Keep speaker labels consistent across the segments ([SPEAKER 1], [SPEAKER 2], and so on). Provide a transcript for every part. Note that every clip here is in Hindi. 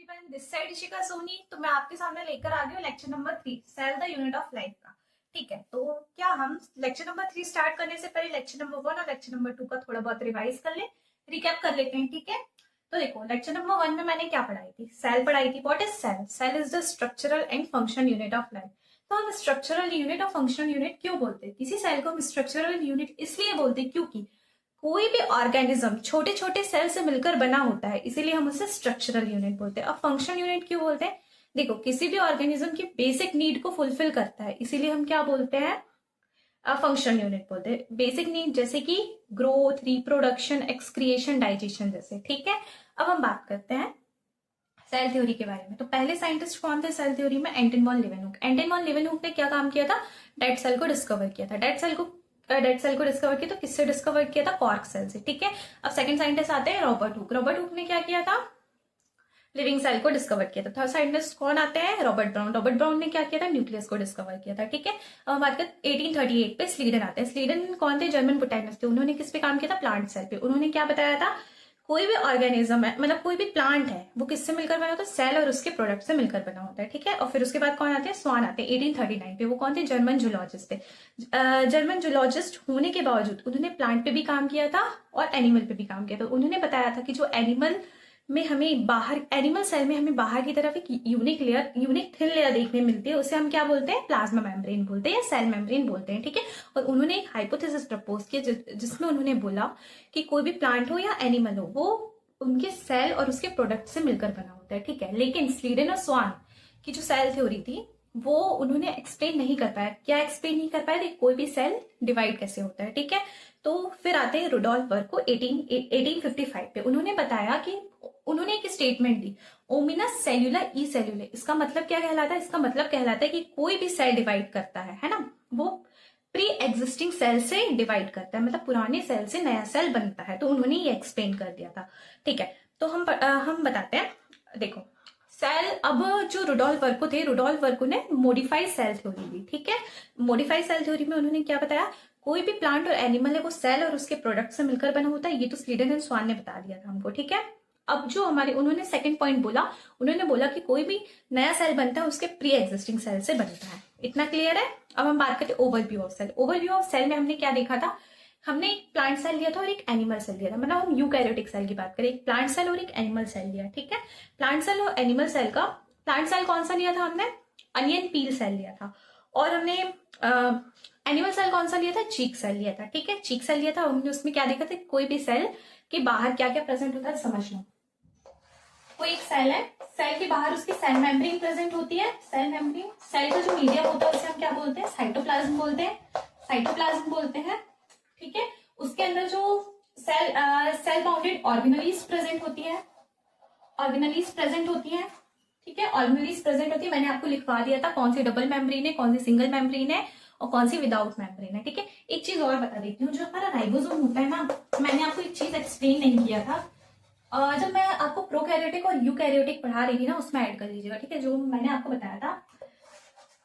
[SPEAKER 1] Everyone, this side Ishika Soni. तो मैं आपके सामने लेकर आ गई हूँ lecture number 3, cell the unit of life का। ठीक है, तो क्या हम लेक्चर नंबर 3 स्टार्ट करने से पहले लेक्चर नंबर 1 और लेक्चर नंबर 2 का थोड़ा बहुत रिवाइज कर ले, रिकैप कर लेते हैं। ठीक है, तो देखो लेक्चर नंबर 1 में मैंने क्या पढ़ाई थी, सेल पढ़ाई थी। What is cell? Cell is the structural and function unit of life. तो हम स्ट्रक्चरल यूनिट और फंक्शनल यूनिट क्यों बोलते हैं? किसी सेल को हम स्ट्रक्चरल यूनिट इसलिए बोलते हैं क्योंकि कोई भी ऑर्गेनिज्म छोटे छोटे सेल से मिलकर बना होता है, इसीलिए हम उसे स्ट्रक्चरल यूनिट बोलते हैं। अब फंक्शनल यूनिट क्यों बोलते हैं? देखो, किसी भी ऑर्गेनिज्म की बेसिक नीड को फुलफिल करता है, इसीलिए हम क्या बोलते हैं? फंक्शनल यूनिट बोलते हैं। बेसिक नीड जैसे कि ग्रोथ, रिप्रोडक्शन, एक्सक्रिएशन, डाइजेशन जैसे। ठीक है, अब हम बात करते हैं सेल थ्योरी के बारे में। तो पहले साइंटिस्ट कौन थे सेल थ्योरी में? एंटन वॉन लीवेनहुक। एंटन वॉन लीवेनहुक ने क्या काम किया था? डेड सेल को डिस्कवर किया था। डेड सेल को डिस्कवर किया तो किससे डिस्कवर किया था? कॉर्क सेल से। ठीक है, अब सेकंड साइंटिस्ट आते हैं रॉबर्ट हुक। रॉबर्ट हुक ने क्या किया था? लिविंग सेल को डिस्कवर किया था। थर्ड साइंटिस्ट कौन आते हैं? Robert brown. रॉबर्ट ब्राउन ने क्या किया था? न्यूक्लियस को डिस्कवर किया था। ठीक है, अब हम बात करते 1838 पे स्लीडन आते हैं। स्लीडन कौन थे? जर्मन बोटेनिस्ट थे। उन्होंने किस पे काम किया था? प्लांट सेल पे। उन्होंने क्या बताया था? कोई भी ऑर्गेनिज्म है, मतलब कोई भी प्लांट है, वो किससे मिलकर बना होता है? सेल और उसके प्रोडक्ट से मिलकर बना होता है। ठीक है, और फिर उसके बाद कौन आते हैं? स्वान आते हैं 1839 पे। वो कौन थे? जर्मन जूलॉजिस्ट थे। जर्मन जूलॉजिस्ट होने के बावजूद उन्होंने प्लांट पे भी काम किया था और एनिमल पे भी काम किया था। उन्होंने बताया था कि जो एनिमल में हमें बाहर, एनिमल सेल में हमें बाहर की तरफ एक unique layer, unique thin layer देखने मिलती है, उसे हम क्या बोलते हैं? प्लाज्मा मेम्ब्रेन बोलते हैं या सेल मेम्ब्रेन बोलते हैं। ठीक है, और उन्होंने एक हाइपोथेसिस प्रपोज किया जिसमें उन्होंने बोला कि कोई भी प्लांट हो या एनिमल हो, वो उनके सेल और उसके प्रोडक्ट से मिलकर बना होता है। ठीक है, लेकिन स्लीडन और स्वान की जो सेल थ्योरी थी वो उन्होंने एक्सप्लेन नहीं कर पाया। क्या एक्सप्लेन नहीं कर पाया? कोई भी सेल डिवाइड कैसे होता है। ठीक है, तो फिर आते हैं रुडोल्फ वर्क को 1855 पे। उन्होंने बताया कि उन्होंने एक स्टेटमेंट दी, ओमिनस सेल्यूलर ई सेल्यूलर। इसका मतलब क्या कहलाता है? इसका मतलब कहलाता है कि कोई भी सेल डिवाइड करता है ना, वो प्री एग्जिस्टिंग सेल से डिवाइड करता है, मतलब पुराने सेल से नया सेल बनता है। तो उन्होंने ये एक्सप्लेन कर दिया था। ठीक है, तो हम बताते हैं। देखो सेल, अब जो रुडोल्फ वर्को थे, रुडोल्फ वर्को ने मॉडिफाइड सेल थ्योरी दी। ठीक है, मॉडिफाइड सेल थ्योरी में उन्होंने क्या बताया? कोई भी प्लांट और एनिमल है वो सेल और उसके प्रोडक्ट से मिलकर बना होता है। ये तो स्लीडन एंड स्वान ने बता दिया था हमको। ठीक है, अब जो हमारे, उन्होंने सेकंड पॉइंट बोला, उन्होंने बोला कि कोई भी नया सेल बनता है उसके प्री एग्जिस्टिंग सेल से बनता है। इतना क्लियर है? अब हम बात करते हैं overview of cell. Overview of cell में हमने क्या देखा था? हमने एक प्लांट सेल लिया था और एक एनिमल सेल लिया था। मतलब हम यूकैरियोटिक सेल की बात करें, एक प्लांट सेल और एक एनिमल सेल लिया। ठीक है, प्लांट सेल और एनिमल सेल का, प्लांट सेल कौन सा लिया था हमने? अनियन पील सेल लिया था। और हमने एनिमल सेल कौन सा लिया था? चीक सेल लिया था। ठीक है, चीक सेल लिया था। हमने उसमें क्या देखा था? कोई भी सेल के बाहर क्या क्या प्रेजेंट होता है समझ लो। कोई एक सेल है, सेल के बाहर उसकी सेल मेम्ब्रेन प्रेजेंट होती है। सेल मेम्ब्रेन, सेल का जो मीडियम होता है उसे हम क्या बोलते हैं? साइटोप्लाज्म बोलते हैं। साइटोप्लाज्म बोलते हैं। ठीक है, उसके अंदर जो सेल बाउंडेड ऑर्गेनलीज प्रेजेंट होती है, ऑर्गेनलीज प्रेजेंट होती है। ठीक है, ऑर्गेनलीज प्रेजेंट होती है। मैंने आपको लिखवा दिया था कौन सी डबल मेम्ब्रेन है, कौन सी सिंगल मेम्ब्रेन है और कौन सी विदाउट मेम्ब्रेन है। ठीक है, एक चीज और बता देती हूँ, जो हमारा राइबोसोम होता है ना, मैंने आपको एक चीज एक्सप्लेन नहीं किया था। जब मैं आपको प्रोकैरियोटिक और यूकैरियोटिक पढ़ा रही थी ना, उसमें ऐड कर लीजिएगा। ठीक है, जो मैंने आपको बताया था,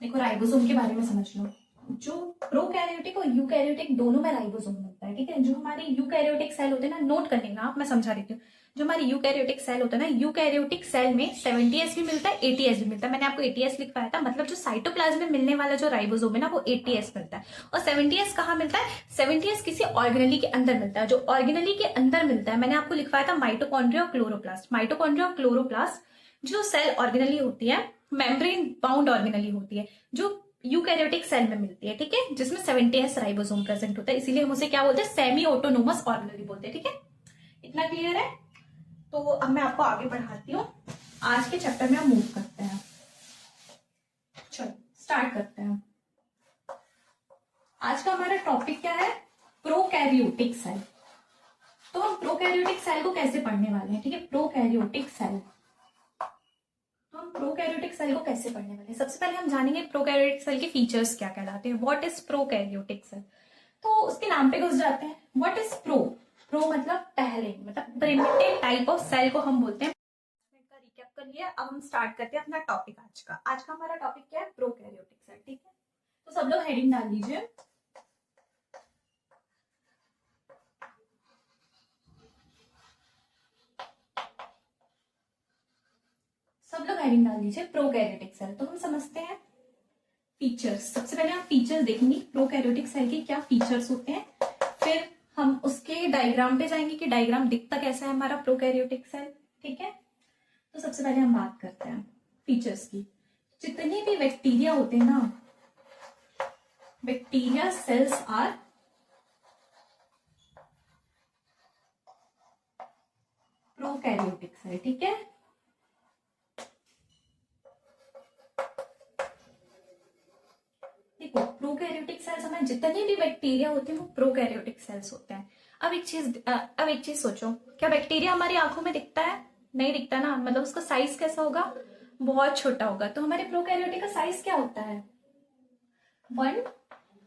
[SPEAKER 1] देखो राइबोसोम के बारे में समझ लो। जो प्रोकैरियोटिक और यूकैरियोटिक दोनों में राइबोसोम होता है। ठीक है, जो हमारे यूकैरियोटिक सेल होते हैं ना, नोट कर लेना आप, मैं समझा देती हूँ। जो हमारे यूकैरियोटिक सेल होता है ना, यूकैरियोटिक सेल में 70S भी मिलता है, 80S भी मिलता है। मैंने आपको 80S लिखवाया था, मतलब जो साइटोप्लाज्म में मिलने वाला जो राइबोसोम है ना, वो 80S मिलता है। और 70S कहाँ मिलता है? 70S किसी ऑर्गेनली के अंदर मिलता है। जो ऑर्गेनली के अंदर मिलता है, मैंने आपको लिखवाया था माइटोकॉन्ड्रिया और क्लोरोप्लास्ट। माइटोकॉन्ड्रिया और क्लोरोप्लास्ट जो सेल ऑर्गेनली होती है, मेम्ब्रेन बाउंड ऑर्गेनली होती है, जो यूकैरियोटिक सेल में मिलती है। ठीक है, जिसमें 70S राइबोसोम प्रेजेंट होता है, इसीलिए हम उसे क्या बोलते हैं? सेमी ऑटोनोमस ऑर्गेनली बोलते हैं। ठीक है, इतना क्लियर है? तो अब मैं आपको आगे बढ़ाती हूँ। आज के चैप्टर में हम मूव करते हैं। चलो स्टार्ट करते हैं। आज का हमारा टॉपिक क्या है? Prokaryotic cell. तो हम प्रोकैरियोटिक सेल को कैसे पढ़ने वाले हैं? ठीक है, प्रोकैरियोटिक सेल, तो हम प्रोकैरियोटिक सेल को कैसे पढ़ने वाले हैं? सबसे पहले हम जानेंगे प्रोकैरियोटिक सेल के फीचर्स क्या कहलाते हैं। What is prokaryotic cell? तो उसके नाम पे घुस जाते हैं। What is pro? प्रो मतलब पहले, मतलब प्रिमिटिव टाइप ऑफ सेल को हम बोलते हैं। का रिकैप कर लिया, अब हम स्टार्ट करते हैं अपना टॉपिक आज का। आज का हमारा टॉपिक क्या है? Prokaryotic cell. ठीक है, तो सब लोग हेडिंग डाल लीजिए। हेडिंग डाल दीजिए प्रोकैरियोटिक सेल। तो हम समझते हैं फीचर्स। सबसे पहले हम फीचर्स देखेंगे प्रोकैरियोटिक सेल के क्या फीचर्स होते हैं, फिर हम उसके डायग्राम पे जाएंगे कि डायग्राम दिखता कैसा है हमारा प्रोकैरियोटिक सेल। ठीक है, तो सबसे पहले हम बात करते हैं फीचर्स की। जितने भी बैक्टीरिया होते हैं ना, bacteria cells are prokaryotic cell. ठीक है, देखो प्रोकैरियोटिक सेल्स हमें जितने भी बैक्टीरिया होते हैं वो प्रोकैरियोटिक सेल्स होते हैं। अब एक चीज सोचो, क्या बैक्टीरिया हमारी आंखों में दिखता है? नहीं दिखता ना, मतलब उसका साइज कैसा होगा? बहुत छोटा होगा। तो हमारे प्रोकैरियोटिक का साइज क्या होता है? 1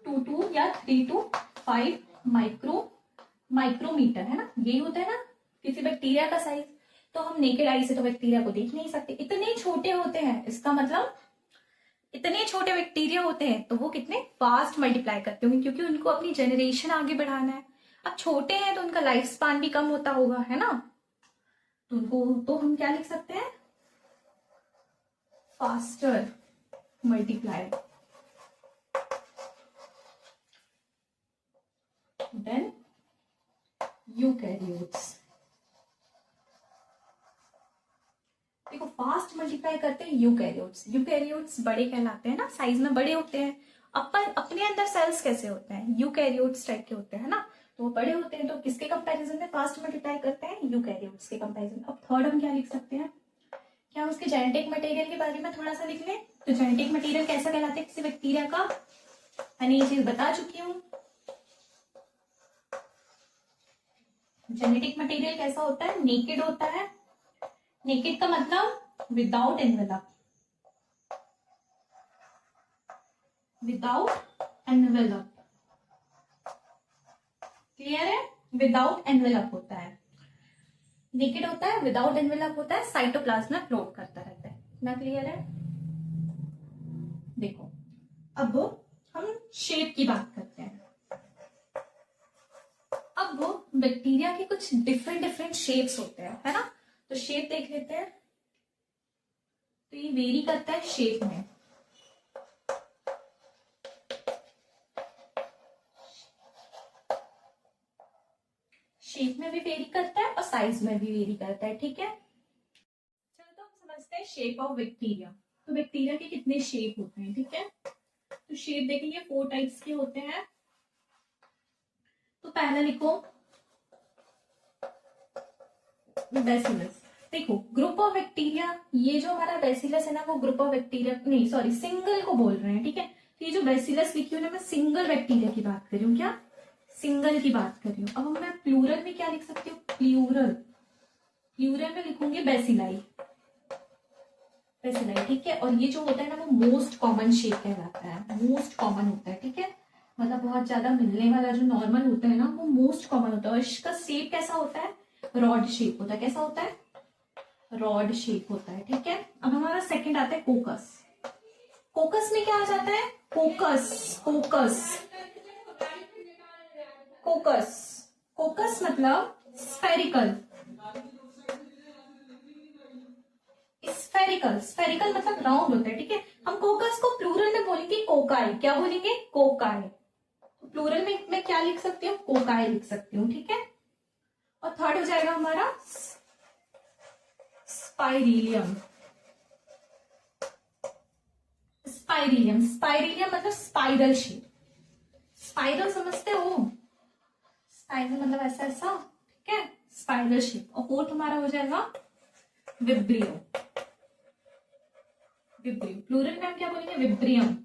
[SPEAKER 1] to 2 या 3 to 5 माइक्रोमीटर, है ना, यही होता है ना किसी बैक्टीरिया का साइज। तो हम नेकेड आई से तो बैक्टीरिया को देख नहीं सकते, इतने छोटे होते हैं। इसका मतलब इतने छोटे बैक्टीरिया होते हैं तो वो कितने फास्ट मल्टीप्लाई करते होंगे, क्योंकि उनको अपनी जनरेशन आगे बढ़ाना है। अब छोटे हैं तो उनका लाइफ स्पान भी कम होता होगा, है ना। तो उनको तो हम क्या लिख सकते हैं? Faster multiply than eukaryotes. देखो फास्ट मल्टीप्लाई करते हैं यूकैरियोट्स। यूकैरियोट्स बड़े कहलाते हैं ना, साइज में बड़े होते हैं। अपन अपने अंदर सेल्स कैसे होते हैं? यूकैरियोट्स टाइप के होते हैं ना, तो वो बड़े होते हैं। तो किसके कंपैरिजन में फास्ट मल्टीप्लाई करते हैं? यूकैरियोट्स के कंपैरिजन। अब थर्ड हम क्या लिख सकते हैं? क्या हम उसके जेनेटिक मटेरियल के बारे में थोड़ा सा लिख लें? तो जेनेटिक मटेरियल कैसा कहलाता है किसी बैक्टीरिया का? मैंने ये चीज बता चुकी हूँ। जेनेटिक मटेरियल कैसा होता है? नेकेड होता है। नेकेड का मतलब without envelope, without envelope. Clear है? विदाउट एनवेलप होता है, नेकेड होता है, विदाउट एनवेलप होता है, साइटोप्लाज्म में फ्लोट करता रहता है ना। क्लियर है? देखो अब हम शेप की बात करते हैं। अब बैक्टीरिया के कुछ डिफरेंट डिफरेंट शेप्स होते हैं, है ना। तो शेप देख लेते हैं। तो ये वेरी करता है शेप में। शेप में भी वेरी करता है और साइज में भी वेरी करता है। ठीक है, चलो तो हम समझते हैं शेप ऑफ बैक्टीरिया। तो बैक्टीरिया के कितने शेप होते हैं? ठीक है, तो शेप देखेंगे 4 टाइप्स के होते हैं। तो पहला लिखो बैसिलस। देखो ग्रुप ऑफ बैक्टीरिया, ये जो हमारा बैसिलस है ना, वो ग्रुप ऑफ बैक्टीरिया नहीं, सॉरी, सिंगल को बोल रहे हैं। ठीक है, तो ये जो बैसिलस लिखी हूँ ना, मैं सिंगल बैक्टीरिया की बात कर रही हूँ। क्या? सिंगल की बात कर रही हूँ। अब मैं प्लूरल में क्या लिख सकती हूँ? प्लूरल, प्लूरल में लिखूंगी बेसिलाई, बेसिलाई। ठीक है, और ये जो होता है ना, वो मोस्ट कॉमन शेप कहलाता है, मोस्ट कॉमन होता है। ठीक है, मतलब बहुत ज्यादा मिलने वाला जो नॉर्मल होता है ना, वो मोस्ट कॉमन होता है। और इसका शेप कैसा होता है? रॉड शेप होता है। कैसा होता है? रॉड शेप होता है। ठीक है, अब हमारा सेकंड आता है कोकस। कोकस में क्या आ जाता है? कोकस, कोकस, कोकस, कोकस मतलब स्फेरिकल, स्फेरिकल, स्फेरिकल मतलब राउंड होता है। ठीक है, हम कोकस को प्लूरल में बोलेंगे कोकाई। क्या बोलेंगे? कोकाई। प्लूरल में मैं क्या लिख सकती हूँ? कोकाई लिख सकती हूँ। ठीक है, और थर्ड हो जाएगा हमारा स्पाइरिलियम। स्पाइरिलियम, स्पाइरिलियम मतलब स्पाइरल शेप। स्पाइरल समझते हो? स्पाइरल मतलब ऐसा ऐसा। ठीक है, स्पाइरल शेप। और फोर्थ हमारा हो जाएगा विब्रियो। विब्रियो प्लूरल में हम क्या बोलेंगे? विब्रियम।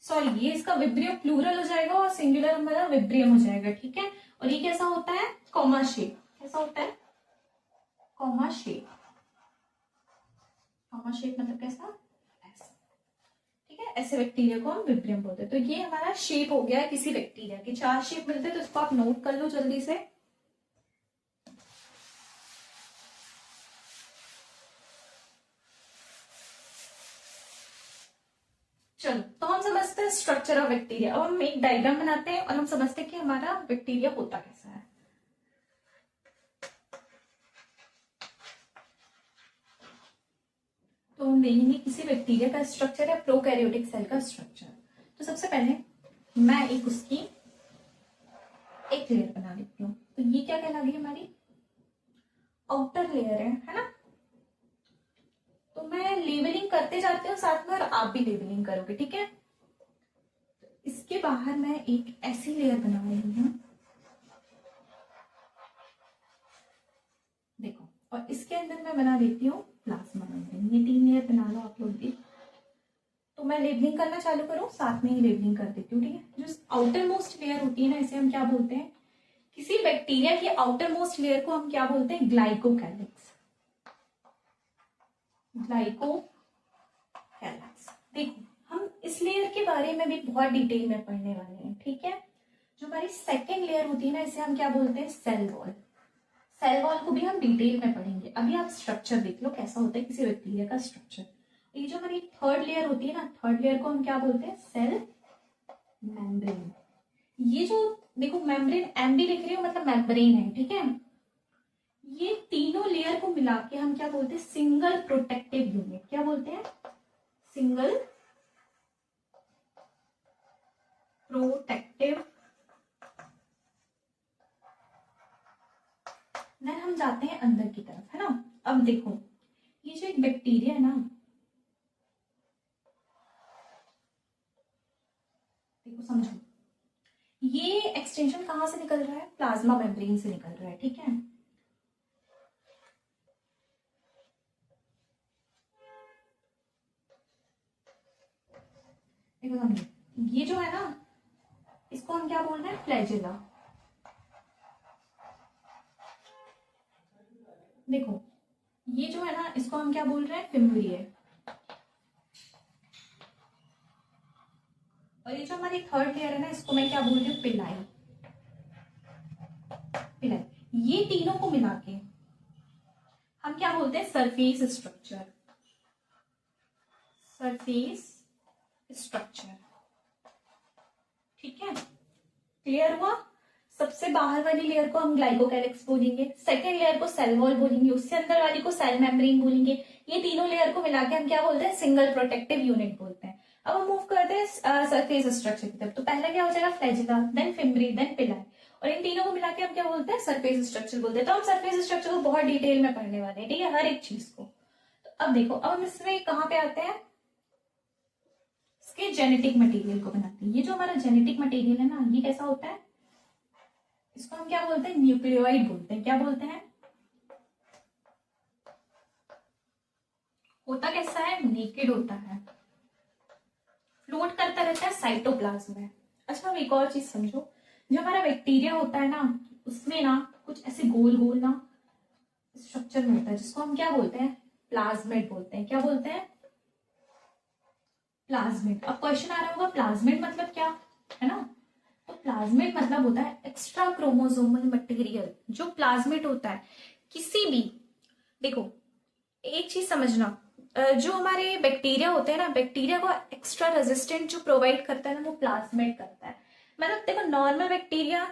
[SPEAKER 1] सॉरी, ये इसका विब्रियो प्लूरल हो जाएगा और सिंगुलर हमारा विब्रियम हो जाएगा। ठीक है, और ये कैसा होता है? Comma shape. कैसा होता है? Comma shape. कॉमा शेप मतलब कैसा? ऐसा। ठीक है, ऐसे बैक्टीरिया को हम विब्रियम बोलते हैं। तो ये हमारा शेप हो गया है किसी बैक्टीरिया के। 4 शेप मिलते हैं, तो इसको आप नोट कर लो जल्दी से। चलो, तो हम समझते हैं स्ट्रक्चर ऑफ बैक्टीरिया। अब हम एक डायग्राम बनाते हैं और हम समझते हैं कि हमारा बैक्टीरिया होता कैसा है। हम देखेंगे किसी बैक्टीरिया का स्ट्रक्चर या प्रोकैरियोटिक सेल का स्ट्रक्चर। तो सबसे पहले मैं एक लेयर बना लेती हूँ। तो ये क्या कहलाएगी हमारी आउटर लेयर है ना। तो मैं लेबलिंग करते जाती हूँ साथ में और आप भी लेबलिंग करोगे, ठीक है। इसके बाहर मैं एक ऐसी लेयर बना रही हूँ, देखो, और इसके अंदर मैं बना देती हूँ प्लाज्मा मेम्ब्रेन। ये 3 लेयर बना लो आप लोग भी। तो मैं लेबलिंग करना चालू करूँ, साथ में ही लेबलिंग कर देती हूँ, ठीक है। जो आउटर मोस्ट लेयर होती है ना, इसे हम क्या बोलते हैं, किसी बैक्टीरिया की आउटर मोस्ट लेयर को हम क्या बोलते हैं, ग्लाइकोकैलिक्स। ग्लाइकोकैलिक्स। देखो हम इस लेयर के बारे में भी बहुत डिटेल में पढ़ने वाले हैं, ठीक है। जो हमारी सेकेंड लेयर होती है ना, इसे हम क्या बोलते हैं, सेल वॉल। सेल वॉल को भी हम डिटेल में पढ़ेंगे। अभी आप स्ट्रक्चर देख लो कैसा होता है किसी बैक्टीरिया का स्ट्रक्चर। ये जो हमारी थर्ड लेयर होती है ना, थर्ड लेयर को हम क्या बोलते हैं, सेल मेम्ब्रेन। ये जो देखो मेम्ब्रेन एम भी लिख रही हो मतलब मेम्ब्रेन है, ठीक है। ये तीनों लेयर को मिला के हम क्या बोलते हैं, सिंगल प्रोटेक्टिव यूनिट। क्या बोलते हैं, सिंगल प्रोटेक्टिव। देन हम जाते हैं अंदर की तरफ, है ना। अब देखो ये जो एक बैक्टीरिया है ना, देखो समझो, ये एक्सटेंशन कहां से निकल रहा है, प्लाज्मा मेम्ब्रेन से निकल रहा है, ठीक है। देखो समझो, ये जो है ना, इसको हम क्या बोल रहे हैं, फ्लैजेला। देखो ये जो है ना, इसको हम क्या बोल रहे हैं, फिम्ब्रिया। और ये जो हमारी थर्ड लेयर है ना, इसको मैं क्या बोल रही हूँ, पिलाई। पिलाई। ये तीनों को मिला के हम क्या बोलते हैं, सरफेस स्ट्रक्चर। सरफेस स्ट्रक्चर, ठीक है। क्लियर हुआ। सबसे बाहर वाली लेयर को हम ग्लाइकोकैलिक्स बोलेंगे, सेकेंड लेयर को सेल वॉल बोलेंगे, उससे अंदर वाली को सेल मेम्ब्रेन बोलेंगे। ये तीनों लेयर को मिला के हम क्या बोलते हैं, सिंगल प्रोटेक्टिव यूनिट बोलते हैं। अब हम मूव करते हैं सरफेस स्ट्रक्चर की तरफ। तो पहला क्या हो जाएगा, फ्लैजिला, देन फिम्ब्री, देन पिलाई। और इन तीनों को मिला के हम क्या बोलते हैं, सरफेस स्ट्रक्चर बोलते हैं। तो हम सरफेस स्ट्रक्चर को बहुत डिटेल में पढ़ने वाले हैं, ठीक है, हर एक चीज को। तो अब देखो, अब हम इसमें कहाँ पे आते हैं, इसके जेनेटिक मटेरियल को बनाते हैं। ये जो हमारा जेनेटिक मटेरियल है ना, ये कैसा होता है, इसको हम क्या बोलते हैं, न्यूक्लियोइड बोलते हैं। क्या बोलते हैं, होता कैसा है, नेकेड होता है, फ्लोट करता रहता है साइटोप्लाज्म में। अच्छा अब एक और चीज समझो, जो हमारा बैक्टीरिया होता है ना, उसमें ना कुछ ऐसे गोल गोल ना स्ट्रक्चर मिलता है, जिसको हम क्या बोलते हैं, प्लाज्मिड बोलते हैं। क्या बोलते हैं, प्लाज्मिड। अब क्वेश्चन आ रहा होगा प्लाज्मिड मतलब क्या, है ना। तो प्लाज्मिड मतलब होता है एक्स्ट्रा क्रोमोसोमल मटेरियल। जो प्लाज्मिड होता है किसी भी, देखो एक चीज समझना, जो हमारे बैक्टीरिया होते हैं ना, बैक्टीरिया को एक्स्ट्रा रेजिस्टेंट जो प्रोवाइड करता है ना, वो प्लाज्मिड करता है। मतलब देखो नॉर्मल बैक्टीरिया,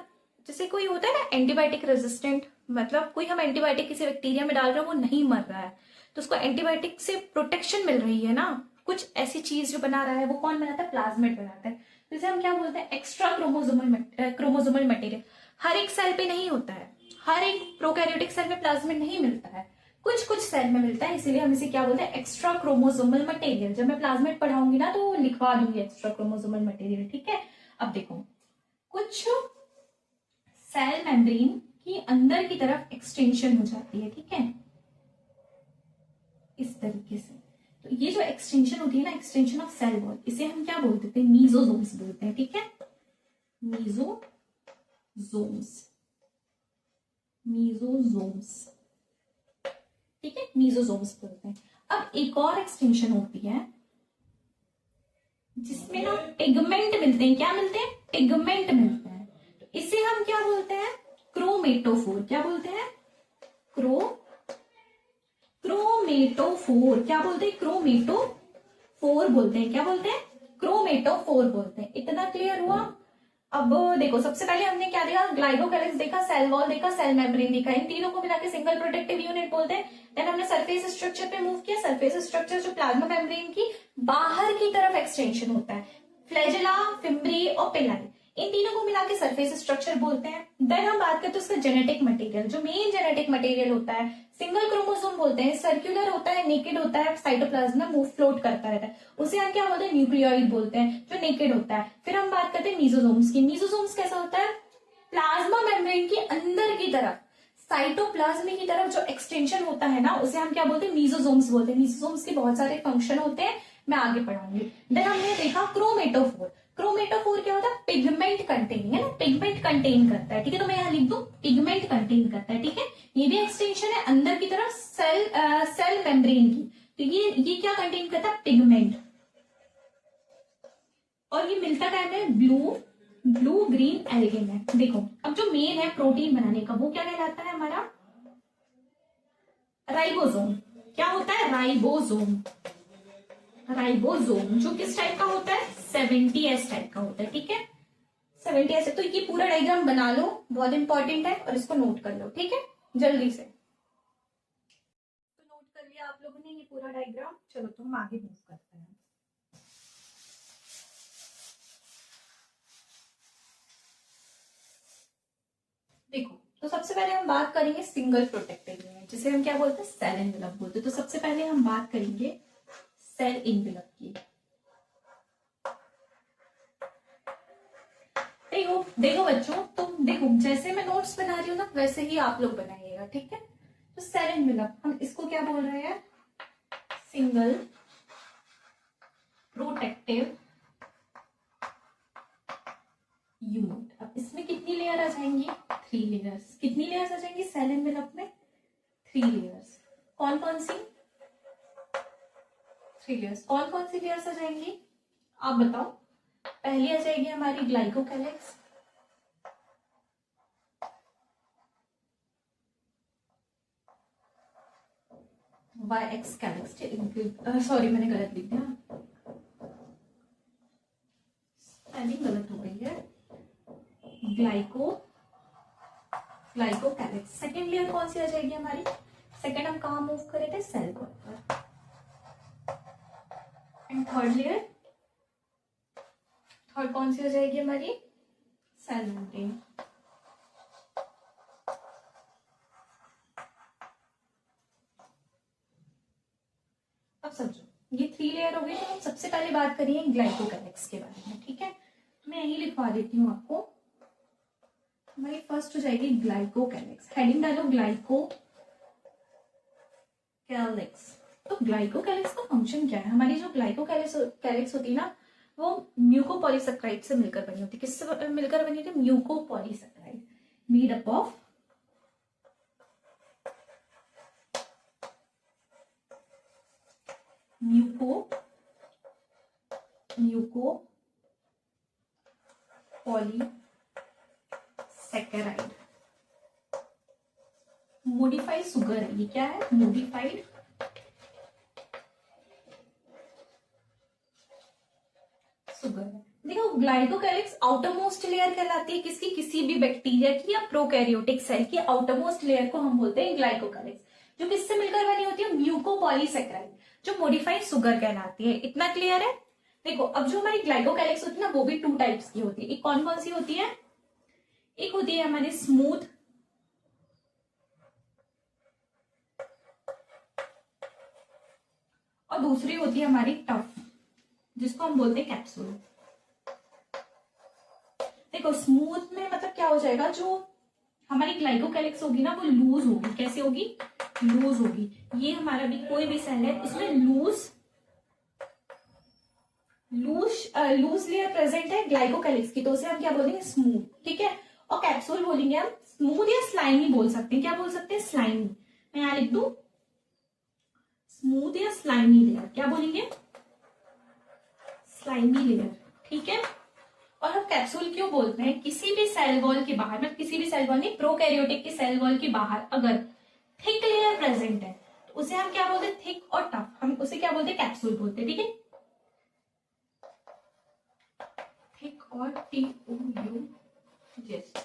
[SPEAKER 1] जैसे कोई होता है ना एंटीबायोटिक रेजिस्टेंट, मतलब कोई हम एंटीबायोटिक किसी बैक्टीरिया में डाल रहे हैं, वो नहीं मर रहा है, तो उसको एंटीबायोटिक से प्रोटेक्शन मिल रही है ना, कुछ ऐसी चीज जो बना रहा है, वो कौन बनाता है, प्लाज्मिड बनाता है। जैसे हम क्या बोलते हैं, एक्स्ट्रा क्रोमोसोमल मटेरियल। हर एक सेल पे नहीं होता है, हर एक प्रोकैरियोटिक सेल में प्लाज्मिड नहीं मिलता है, कुछ कुछ सेल में मिलता है, इसीलिए हम इसे क्या बोलते हैं, एक्स्ट्रा क्रोमोसोमल मटेरियल। जब मैं प्लाज्मिड पढ़ाऊंगी ना, तो लिखवा दूंगी एक्स्ट्रा क्रोमोसोमल मटेरियल, ठीक है। अब देखो कुछ सेल मेम्ब्रेन की अंदर की तरफ एक्सटेंशन हो जाती है, ठीक है, इस तरीके से। तो ये जो एक्सटेंशन होती है ना, एक्सटेंशन ऑफ सेल वॉल, इसे हम क्या बोलते हैं, मीजोजोम्स बोलते हैं, ठीक है, मीजोजोम्स। मीजोजोम्स, ठीक है, मीजोजोम्स बोलते हैं। अब एक और एक्सटेंशन होती है जिसमें ना टिगमेंट मिलते हैं। क्या मिलते हैं, टिगमेंट मिलते हैं। तो इसे हम क्या बोलते हैं, क्रोमेटोफोर। क्या बोलते हैं, क्रोमेटोफोर। क्या बोलते हैं, क्रोमेटोफोर बोलते हैं। क्या बोलते हैं, क्रोमेटोफोर बोलते हैं। इतना क्लियर हुआ। अब देखो सबसे पहले हमने क्या देखा, ग्लाइकोकैलिक्स देखा, सेल वॉल देखा, सेल मेम्ब्रेन देखा, इन तीनों को मिला के सिंगल प्रोटेक्टिव यूनिट बोलते हैं। देन हमने सरफेस स्ट्रक्चर पे मूव किया। सरफेस स्ट्रक्चर जो प्लाज्मा मेम्ब्रेन की बाहर की तरफ एक्सटेंशन होता है, फ्लैजेला, फिम्ब्री और पिलाई, इन तीनों को मिला के सरफेस स्ट्रक्चर बोलते हैं। देन हम बात करते हैं उसका जेनेटिक मटेरियल, जो मेन जेनेटिक मटेरियल होता है, सिंगल क्रोमोसोम बोलते हैं, सर्कुलर होता है, नेकेड होता है, साइटोप्लाज्म में मूव फ्लोट करता रहता है, उसे हम क्या बोलते हैं, न्यूक्लियोइड बोलते हैं, जो नेकेड होता है। फिर हम बात करते हैं मीजोसोम्स की। मीजोसोम्स कैसा होता है, प्लाज्मा मेम्ब्रेन की अंदर की तरफ साइटोप्लाज्म की तरफ जो एक्सटेंशन होता है ना, उसे हम क्या बोलते हैं, मीजोसोम्स बोलते हैं। मीजोसोम्स के बहुत सारे फंक्शन होते हैं, मैं आगे पढ़ाऊंगी। देन हमने देखा क्रोमेटोफोर। क्रोमेटोफोर क्या होता है, पिगमेंट कंटेनिंग, है ना, पिगमेंट कंटेन करता है, ठीक है, तो मैं यहाँ लिख दूं पिगमेंट कंटेन करता है, ठीक है। ये भी एक्सटेंशन है अंदर की तरफ सेल मेम्ब्रेन की, तो ये क्या कंटेन करता है, पिगमेंट। और ये मिलता क्या है, ब्लू ग्रीन एल्गे में। देखो अब जो मेन है प्रोटीन बनाने का, वो क्या कहलाता है हमारा, राइबोसोम। क्या होता है, राइबोसोम। राइबोसोम जो किस टाइप का होता है, 70S टाइप का होता है, ठीक है, 70S। तो ये पूरा डायग्राम बना लो, बहुत इंपॉर्टेंट है, और इसको नोट कर लो, ठीक है, जल्दी से। तो नोट कर लिया आप लोगों ने ये पूरा डायग्राम, चलो तो हम आगे मूव करते हैं। देखो तो सबसे पहले हम बात करेंगे सिंगल प्रोटेक्टिव यूनिट, जिसे हम क्या बोलते हैं, सेल एनवेलप बोलते हैं। तो सबसे पहले हम बात करेंगे सेल एनवेलप की। देखो देखो बच्चों, तुम देखो जैसे मैं नोट्स बना रही हूँ ना, वैसे ही आप लोग बनाइएगा, ठीक है। तो सेल एनवेलप हम इसको क्या बोल रहे हैं, सिंगल प्रोटेक्टिव यूनिट। अब इसमें कितनी लेयर आ जाएंगी, 3 लेयर्स। कितनी लेयर्स आ जाएंगी सेल एनवेलप में, 3 लेयर्स। कौन कौन सी 3 लेयर्स, कौन कौन सी लेयर्स आ जाएंगी, आप बताओ। पहली आ जाएगी हमारी ग्लाइकोकैलिक्स, YX कैलिक्स, सॉरी मैंने गलत लिख दिया, स्पेलिंग गलत हो गई है, ग्लाइकोकैलिक्स। सेकेंड लेयर कौन सी आ जाएगी हमारी, सेकेंड हम कहा मूव करे थे, सेल पर। एंड थर्ड कौन सी हो जाएगी हमारी, सेल मेम्ब्रेन। अब समझो ये 3 लेयर हो गई, तो हम सबसे पहले बात करिए ग्लाइकोकैलिक्स के बारे में, ठीक है। मैं यही लिखवा देती हूँ आपको, हमारी फर्स्ट हो जाएगी ग्लाइकोकैलिक्स। हेडिंग डालो ग्लाइकोकैलिक्स। तो ग्लाइकोकैलिक्स का फंक्शन क्या है, हमारी जो ग्लाइकोकैलिक्स होती है ना, वो म्यूकोपॉलीसेक्राइड से मिलकर बनी होती है। किससे मिलकर बनी होती है, mucopolysaccharide, made up of mucopolysaccharide. Modified sugar है, ये क्या है, मोडिफाइड सुगर है। देखो ग्लाइकोकैलिक्स आउटरमोस्ट लेयर कहलाती है किसकी, किसी भी बैक्टीरिया की या प्रोकैरियोटिक सेल की आउटरमोस्ट लेयर को हम बोलते हैं ग्लाइकोकैलिक्स, जो किससे मिलकर बनी होती है, म्यूकोपॉलीसेक्राइड, जो मोडिफाइड सुगर कहलाती है। इतना क्लियर है। देखो अब जो हमारी ग्लाइकोकैलिक्स होती है ना, वो भी 2 टाइप्स की होती है। एक कौन कौन सी होती है, एक होती है हमारी स्मूथ, और दूसरी होती है हमारी टफ, जिसको हम बोलते हैं कैप्सूल। देखो स्मूथ में मतलब क्या हो जाएगा, जो हमारी ग्लाइकोकैलिक्स होगी ना, वो लूज होगी। कैसे होगी, लूज होगी। ये हमारा भी कोई भी सेल है, इसमें लूज लेयर प्रेजेंट है ग्लाइकोकैलिक्स की, तो उसे हम क्या बोलेंगे, स्मूथ, ठीक है। और कैप्सूल बोलेंगे हम स्मूथ या स्लाइमी बोल सकते हैं। क्या बोल सकते हैं, स्लाइमी। मैं यहां लिख दूं स्मूथ या स्लाइमी लेयर, क्या बोलेंगे, स्लाइमी लेयर, ठीक है। और हम कैप्सूल क्यों बोलते हैं, किसी भी सेल वॉल के बाहर, मतलब किसी भी सेल वॉल नहीं, प्रोकैरियोटिक के सेल वॉल के बाहर अगर थिक लेयर प्रेजेंट है, तो उसे हम क्या बोलते हैं, थिक और टफ, हम उसे क्या बोलते हैं, कैप्सूल बोलते हैं, ठीक है, थिक और TOU जेस्टर।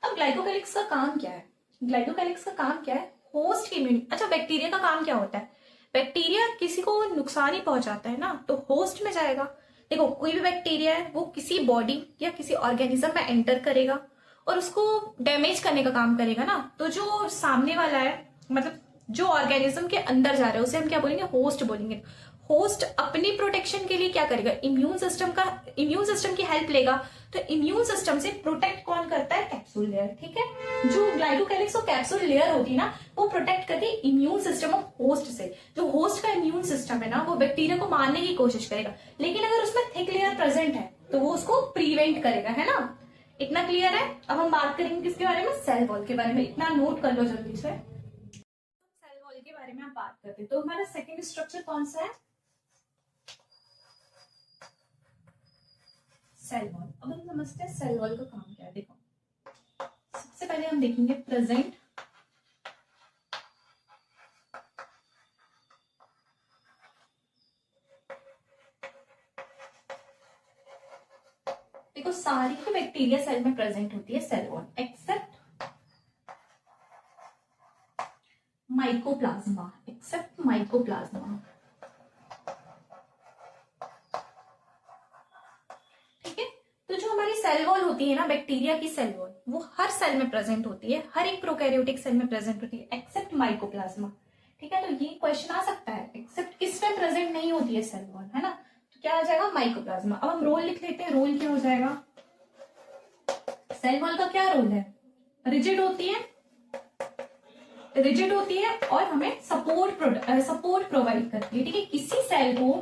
[SPEAKER 1] अब ग्लाइकोकैलिक्स का काम क्या है? ग्लाइकोकैलिक्स का काम क्या है? होस्ट की इम्यूनिटी। अच्छा, बैक्टीरिया का काम क्या होता है? बैक्टीरिया किसी को नुकसान ही पहुंचाता है ना, तो होस्ट में जाएगा। देखो, कोई भी बैक्टीरिया है वो किसी बॉडी या किसी ऑर्गेनिज्म में एंटर करेगा और उसको डैमेज करने का काम करेगा ना, तो जो सामने वाला है, मतलब जो ऑर्गेनिज्म के अंदर जा रहा है, उसे हम क्या बोलेंगे? होस्ट बोलेंगे। होस्ट अपनी प्रोटेक्शन के लिए क्या करेगा? इम्यून सिस्टम की हेल्प लेगा। तो इम्यून सिस्टम से प्रोटेक्ट कौन करता है? Capsule layer. ठीक है, जो ग्लाइकोकैलिक्स और कैप्सूल लेयर होती है ना, वो प्रोटेक्ट करती है इम्यून सिस्टम ऑफ होस्ट से। जो होस्ट का इम्यून सिस्टम है ना, वो बैक्टीरिया को मारने की कोशिश करेगा, लेकिन अगर उसमें थिक लेयर प्रेजेंट है तो वो उसको प्रिवेंट करेगा, है ना। इतना क्लियर है? अब हम बात करेंगे किसके बारे में? सेल वॉल के बारे में। इतना नोट कर लो जल्दी से। सेल वॉल के बारे में हम बात करते हैं। तो हमारा सेकेंड स्ट्रक्चर कौन सा है? Cell wall. अब हम समझते हैं सेल वॉल का काम क्या है। देखो, सबसे पहले हम देखेंगे प्रेजेंट देखो, सारी की बैक्टीरिया सेल में प्रेजेंट होती है सेल वॉल, एक्सेप्ट माइकोप्लाज्मा। ठीक है, तो जो हमारी सेल वॉल होती है ना, बैक्टीरिया की सेल वॉल, वो हर सेल में प्रेजेंट होती है, हर एक प्रोकैरियोटिक सेल में प्रेजेंट होती है, एक्सेप्ट माइकोप्लाज्मा। ठीक है, तो ये क्वेश्चन आ सकता है, एक्सेप्ट किस में प्रेजेंट नहीं होती है सेल वॉल, है ना। तो क्या आ जाएगा? माइकोप्लाज्मा। अब हम रोल लिख लेते हैं। रोल क्या हो जाएगा? सेल वॉल का क्या रोल है? रिजिड होती है, और हमें सपोर्ट प्रोवाइड करती है। ठीक है, किसी सेल को,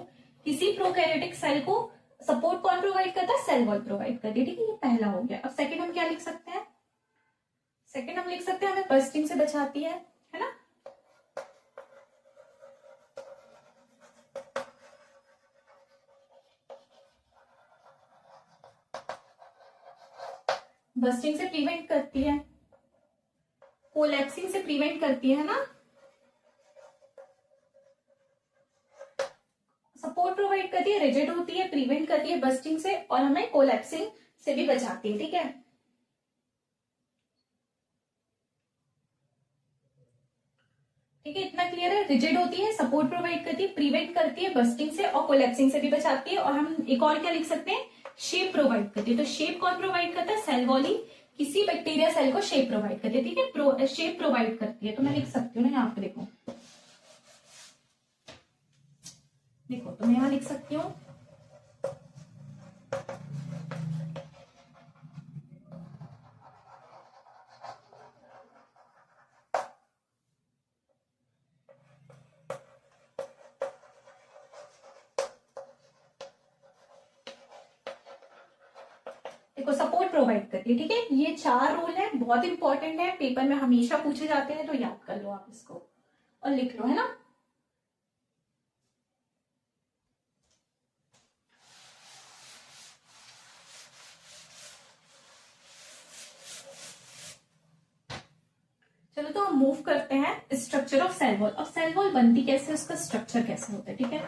[SPEAKER 1] किसी प्रोकैरियोटिक सेल को सपोर्ट कौन प्रोवाइड करता है? सेल वॉल प्रोवाइड करती है। ठीक है, ये पहला हो गया। अब सेकंड हम क्या लिख सकते हैं? सेकंड हम लिख सकते हैं हमें बर्स्टिंग से बचाती है ना। बर्स्टिंग से प्रिवेंट करती है, कोलैप्सिंग से प्रिवेंट करती है ना, सपोर्ट प्रोवाइड करती है, रिजिड होती है, प्रिवेंट करती है बर्स्टिंग से, और हमें कोलैप्सिंग से भी बचाती है। ठीक है, ठीक है, इतना क्लियर है? रिजिड होती है, सपोर्ट प्रोवाइड करती है, प्रिवेंट करती है बर्स्टिंग से, और कोलैप्सिंग से भी बचाती है। और हम एक और क्या लिख सकते हैं? शेप प्रोवाइड करती है। तो शेप कौन प्रोवाइड करता है? सेल वॉल ही किसी बैक्टीरिया सेल को शेप प्रोवाइड करती है। ठीक है, शेप प्रोवाइड करती है। तो मैं लिख सकती हूँ ना यहाँ पे, देखो देखो, तो मैं यहाँ लिख सकती हूँ देखो, सपोर्ट प्रोवाइड करती है। ठीक है, ये 4 रोल है, बहुत इंपॉर्टेंट है, पेपर में हमेशा पूछे जाते हैं, तो याद कर लो आप इसको और लिख लो, है ना। चलो, तो हम मूव करते हैं स्ट्रक्चर ऑफ सेल वॉल। अब सेल वॉल बनती कैसे, उसका स्ट्रक्चर कैसे होता है। ठीक है,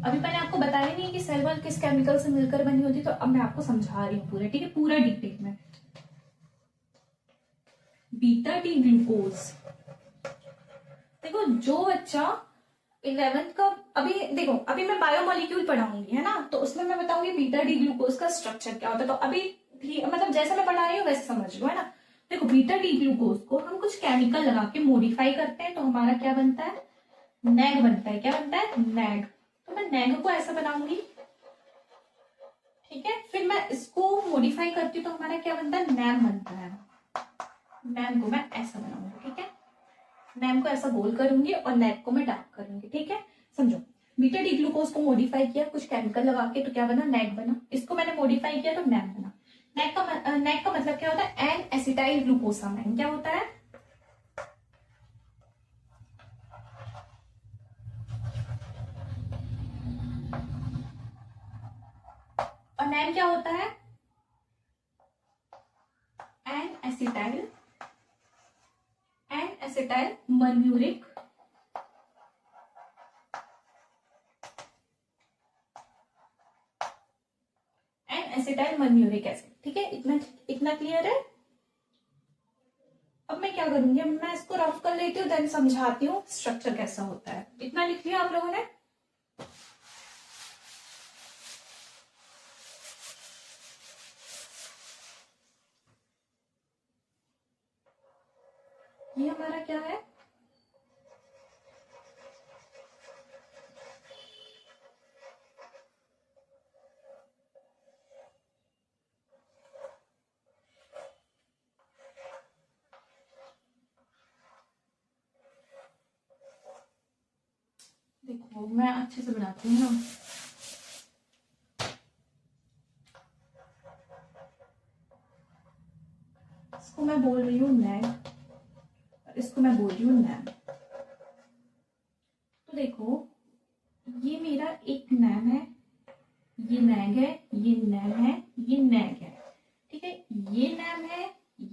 [SPEAKER 1] अभी मैंने आपको बताया नहीं कि सेल वॉल किस केमिकल से मिलकर बनी होती, तो अब मैं आपको समझा रही हूँ पूरा। ठीक है, पूरा डिटेल में। Beta D glucose. देखो, जो बच्चा 11th का, अभी देखो, अभी मैं बायोमोलिक्यूल पढ़ाऊंगी, है ना, तो उसमें मैं बताऊंगी बीटा डी ग्लूकोज का स्ट्रक्चर क्या होता है। तो अभी मतलब जैसा मैं पढ़ा रही हूँ वैसे समझ लो, है ना। देखो, बीटा डी ग्लूकोज को हम कुछ केमिकल लगा के मॉडिफाई करते हैं, तो हमारा क्या बनता है? नैग बनता है। क्या बनता है? नैग। तो मैं नैग को ऐसा बनाऊंगी, ठीक है, फिर मैं इसको मॉडिफाई करती हूँ, तो हमारा क्या बनता है? नैम बनता है। नैम को मैं ऐसा बनाऊंगी, ठीक है, नैम को ऐसा गोल करूंगी और नैग को मैं डार्क करूंगी। ठीक है, समझो, बीटा डी ग्लूकोज को मॉडिफाई किया कुछ केमिकल लगा के, तो क्या बना? नैग बना। इसको मैंने मॉडिफाई किया तो नैम बना। नैग का मतलब क्या होता है? N acetyl glucosamine. क्या होता है? और नैम क्या होता है? N acetyl muramic and 1 uric acid. ठीक है, इतना इतना क्लियर है। अब मैं क्या करूंगी, मैं इसको रफ कर लेती हूँ, देन समझाती हूँ स्ट्रक्चर कैसा होता है। इतना लिख लिया आप लोगों ने? ये हमारा क्या है, देखो मैं अच्छे से बनाती हूँ ना। इसको मैं बोल रही हूँ नैग, इसको मैं बोल रही हूँ नैम। तो देखो ये मेरा एक नैम है, ये नैग है, ये नैम है, ये नैग है। ठीक है, ये नैम है,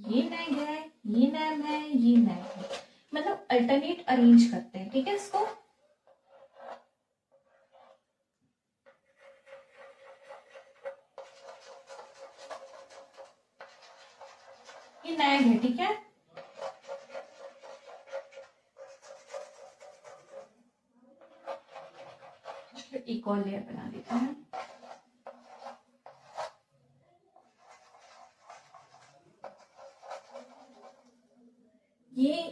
[SPEAKER 1] ये नैग है, ये नैम है, ये नैग है। मतलब अल्टरनेट अरेंज करते हैं। ठीक है, इसको ये नैग है। ठीक है, एक और लेयर बना देते हैं।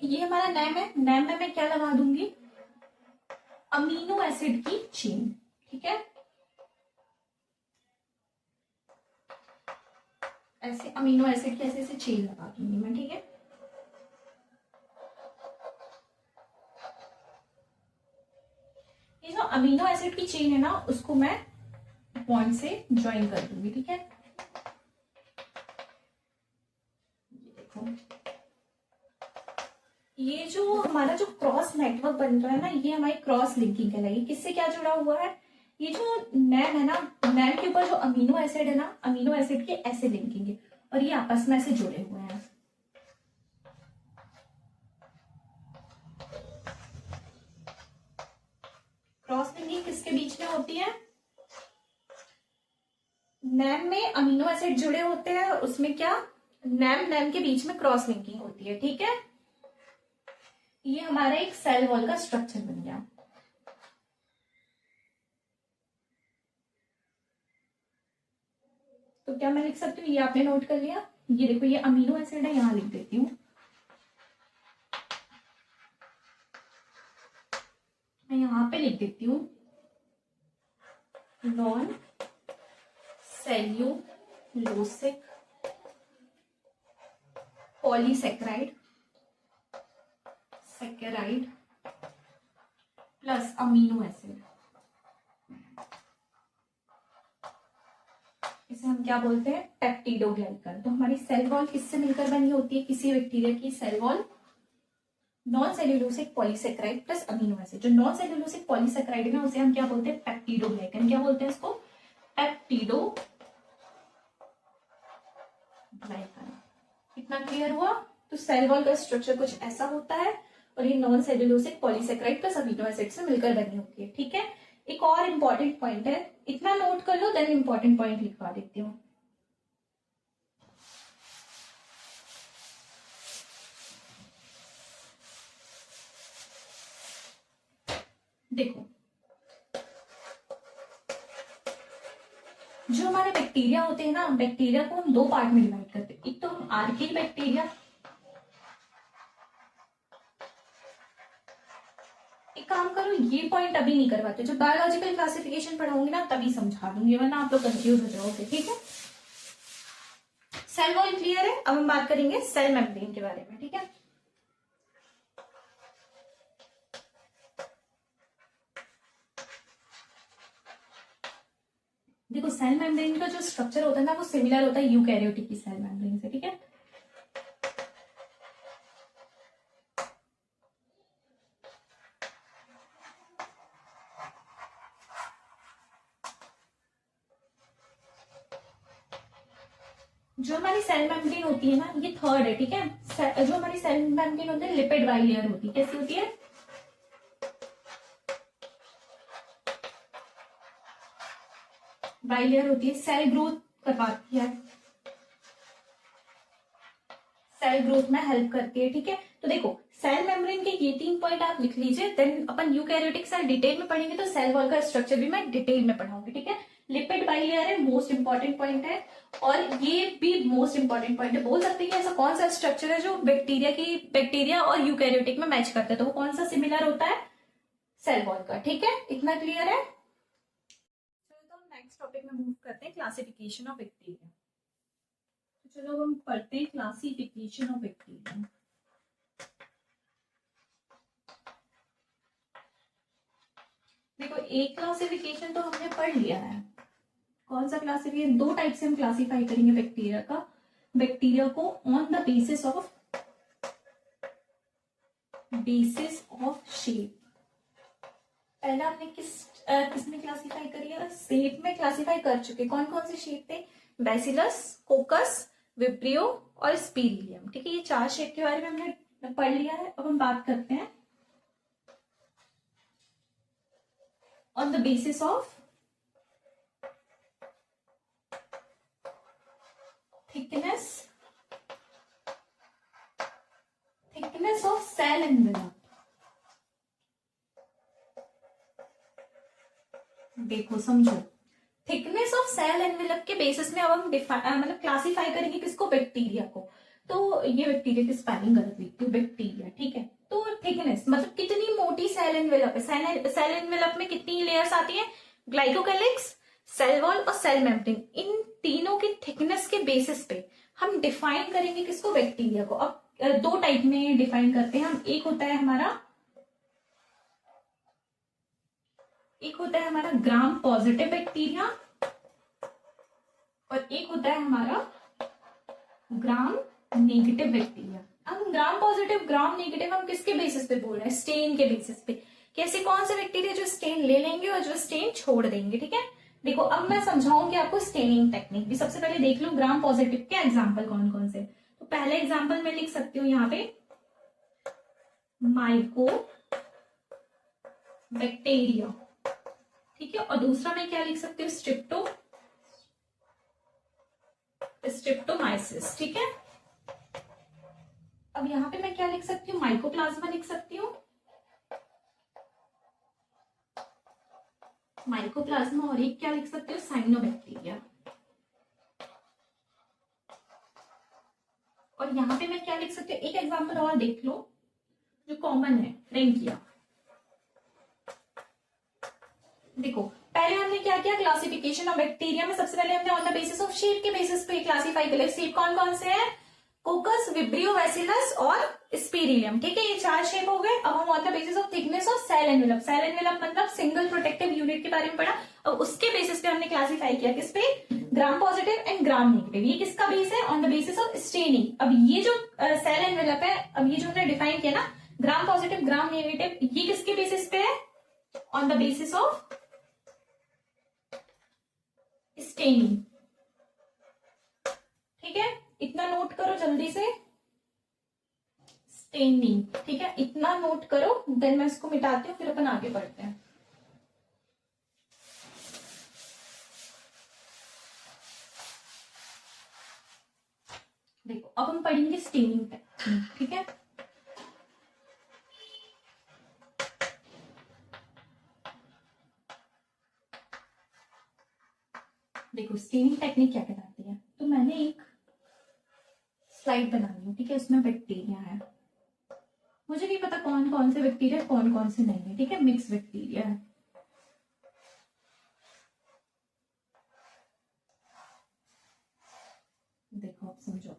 [SPEAKER 1] ये हमारा नैम है। नैम में मैं क्या लगा दूंगी, अमीनो एसिड की चेन। ठीक है, ऐसे अमीनो एसिड की ऐसे ऐसे चेन लगा दूंगी मैं। ठीक है, ये जो अमीनो एसिड की चेन है ना, उसको मैं बॉन्ड से ज्वाइन कर दूंगी। ठीक है, देखो ये जो हमारा जो क्रॉस नेटवर्क बन रहा है ना, ये हमारी क्रॉस लिंकिंग कहलाएगी। किससे क्या जुड़ा हुआ है, ये जो नैम है ना, नैम के ऊपर जो अमीनो एसिड है ना, अमीनो एसिड की ऐसे लिंकिंग है और ये आपस में ऐसे जुड़े हुए हैं। क्रॉस लिंकिंग किसके बीच में होती है, नैम में अमीनो एसिड जुड़े होते हैं, उसमें क्या नैम नैम के बीच में क्रॉस लिंकिंग होती है। ठीक है, ये हमारा एक सेल वॉल का स्ट्रक्चर बन गया। तो क्या मैं लिख सकती हूँ, ये आपने नोट कर लिया। ये देखो ये अमीनो एसिड है, यहां लिख देती हूँ मैं, यहां पे लिख देती हूँ non cellulosic polysaccharide saccharide plus amino acid. इसे हम क्या बोलते हैं, पेप्टिडोग्लाइकन। तो हमारी सेल वॉल किससे मिलकर बनी होती है, किसी बैक्टीरिया की cell wall non cellulosic polysaccharide plus amino acid. जो नॉन सेल्यूलोसिक पॉलीसेकेराइड है ना, उसे हम क्या बोलते हैं, पेप्टिडोग्लाइकन। क्या बोलते हैं इसको, पेप्टिडोग्लाइकन। इतना क्लियर हुआ। तो सेल वॉल का स्ट्रक्चर कुछ ऐसा होता है और ये non cellulosic polysaccharide plus amino acid से मिलकर बनी होती है। ठीक है, एक और इंपॉर्टेंट पॉइंट है, इतना नोट कर लो, देन इंपॉर्टेंट पॉइंट लिखवा देती हूँ। देखो जो हमारे बैक्टीरिया होते हैं ना, बैक्टीरिया को हम दो पार्ट में डिवाइड करते हैं। एक तो हम आर्किल बैक्टीरिया, एक काम करो ये पॉइंट अभी नहीं करवाते, जो बायोलॉजिकल क्लासिफिकेशन पढ़ाऊंगी ना तभी समझा दूंगी, वरना आप लोग कंफ्यूज हो जाओगे। ठीक है, सेल वॉल क्लियर है। अब हम बात करेंगे सेल मेम्ब्रेन के बारे में। ठीक है, देखो सेल मेम्ब्रेन का जो स्ट्रक्चर होता है ना, वो सिमिलर होता है यूकैरियोटिक की सेल मेम्ब्रेन से। ठीक है, जो हमारी सेल मेम्ब्रेन होती है ना, ये थर्ड है। ठीक है, जो हमारी सेल मेम्ब्रेन होती है लिपिड बाइलेयर होती है। कैसी होती है, बाइलेयर होती है। सेल ग्रोथ करवाती है, सेल ग्रोथ में हेल्प करती है। ठीक है, तो देखो सेल मेम्ब्रेन के ये 3 पॉइंट आप लिख लीजिए, देन अपन यूकैरियोटिक सेल डिटेल में पढ़ेंगे तो सेल वॉल का स्ट्रक्चर भी मैं डिटेल में पढ़ाऊंगी। ठीक है, लिपिड बाइलेयर है, मोस्ट इंपॉर्टेंट पॉइंट है, और ये भी मोस्ट इंपॉर्टेंट पॉइंट है। बोल सकते हैं कि ऐसा कौन सा स्ट्रक्चर है जो बैक्टीरिया और यूकैरियोटिक में मैच करता है, तो वो कौन सा सिमिलर होता है, सेल वॉल का। ठीक है, इतना क्लियर है। तो हम नेक्स्ट टॉपिक में मूव करते हैं, क्लासिफिकेशन ऑफ बैक्टीरिया। तो चलो हम पढ़ते हैं क्लासिफिकेशन ऑफ बैक्टीरिया। देखो एक क्लासिफिकेशन तो हमने पढ़ लिया है, कौन सा क्लासिफिकेशन, 2 टाइप से हम क्लासिफाई करेंगे बैक्टीरिया को on the basis of shape. पहला हमने किसमें क्लासिफाई करी है, शेप में क्लासिफाई कर चुके। कौन कौन से शेप थे, बैसिलस, कोकस, विब्रियो और स्पीरिलियम। ठीक है, ये 4 शेप के बारे में हमने पढ़ लिया है। अब हम बात करते हैं on the basis of thickness of cell envelope। देखो समझो, थिकनेस ऑफ सेल एनवेलप के बेसिस में अब हम मतलब क्लासिफाई करेंगे किसको, बैक्टीरिया को। तो ये बैक्टीरिया की स्पेलिंग गलत लिखती हूँ, बैक्टीरिया। ठीक है, तो थिकनेस मतलब कितनी मोटी सेल एनवेलप है, सेल एनवेलप में कितनी लेयर्स आती है, ग्लाइकोकैलिक्स, सेल वॉल और सेल मेम्ब्रेन। इन तीनों की थिकनेस के बेसिस पे हम डिफाइन करेंगे किसको, बैक्टीरिया को। अब 2 टाइप में डिफाइन करते हैं हम, एक होता है हमारा ग्राम पॉजिटिव बैक्टीरिया और एक होता है हमारा ग्राम नेगेटिव बैक्टीरिया। हम ग्राम पॉजिटिव ग्राम नेगेटिव हम किसके बेसिस पे बोल रहे हैं, स्टेन के बेसिस पे। कैसे, कौन से बैक्टीरिया जो स्टेन ले लेंगे और जो स्टेन छोड़ देंगे। ठीक है, देखो अब मैं समझाऊंगी आपको स्टेनिंग टेक्निक भी। सबसे पहले देख लो ग्राम पॉजिटिव के एग्जाम्पल कौन कौन से। तो पहले एग्जाम्पल में लिख सकती हूँ यहाँ पे माइको बैक्टीरिया। ठीक है, और दूसरा मैं क्या लिख सकती हूँ, स्ट्रिप्टोमाइसिस। ठीक है, अब यहां पे मैं क्या लिख सकती हूँ, माइकोप्लाज्मा लिख सकती हूँ, माइकोप्लाज्मा, और एक क्या लिख सकती हूँ, साइनोबैक्टीरिया। और यहां पे मैं क्या लिख सकती हूँ, एक एग्जांपल और देख लो जो कॉमन है, फ्रेंकिया। देखो पहले हमने क्या किया, क्लासिफिकेशन ऑफ बैक्टीरिया में सबसे पहले हमने on the basis of shape के बेसिस पे क्लासिफाई कर लिया। शेप कौन कौन से हैं, कोकस, विब्रियो, बैसिलस और स्पीरिलियम। ठीक है, ये 4 शेप हो गए। अब हम on the basis of thickness of cell envelope मतलब सिंगल प्रोटेक्टिव यूनिट के बारे में पढ़ा। अब उसके बेसिस पे हमने क्लासिफाई किया किस पे, gram positive and gram negative. ये किसका बेस है, on the basis of staining. अब ये जो सेल एनवेलप है, अब ये जो हमने डिफाइन किया ना, ग्राम पॉजिटिव ग्राम नेगेटिव, ये किसके बेसिस पे है, on the basis of staining. ठीक है, इतना नोट करो जल्दी से, स्टेनिंग। ठीक है, इतना नोट करो, देन मैं इसको मिटाती हूँ, फिर अपन आगे बढ़ते हैं। देखो अब हम पढ़ेंगे स्टेनिंग टेक्निक। ठीक है, देखो स्टेनिंग टेक्निक क्या कहलाती है। तो मैंने एक स्लाइड बनानी है, ठीक है, उसमें बैक्टीरिया है, मुझे नहीं पता कौन कौन से बैक्टीरिया कौन कौन से नहीं है। ठीक है, मिक्स बैक्टीरिया है। देखो आप समझो,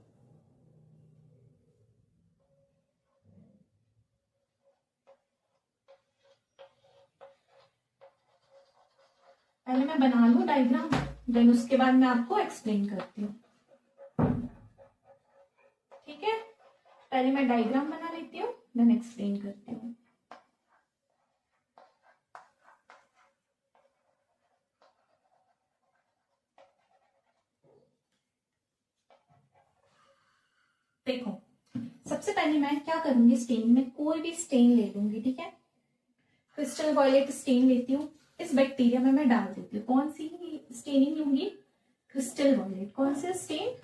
[SPEAKER 1] पहले मैं बना लूं डायग्राम, देन उसके बाद मैं आपको एक्सप्लेन करती हूँ। ठीक है, पहले मैं डायग्राम बना लेती हूँ, देन एक्सप्लेन करती हूँ। देखो सबसे पहले मैं क्या करूंगी, स्टेन में कोई भी स्टेन ले लूंगी। ठीक है, क्रिस्टल वॉयलेट स्टेन लेती हूँ, इस बैक्टीरिया में मैं डाल देती हूँ। कौन सी स्टेनिंग लूंगी, क्रिस्टल वॉयलेट, कौन से स्टेन?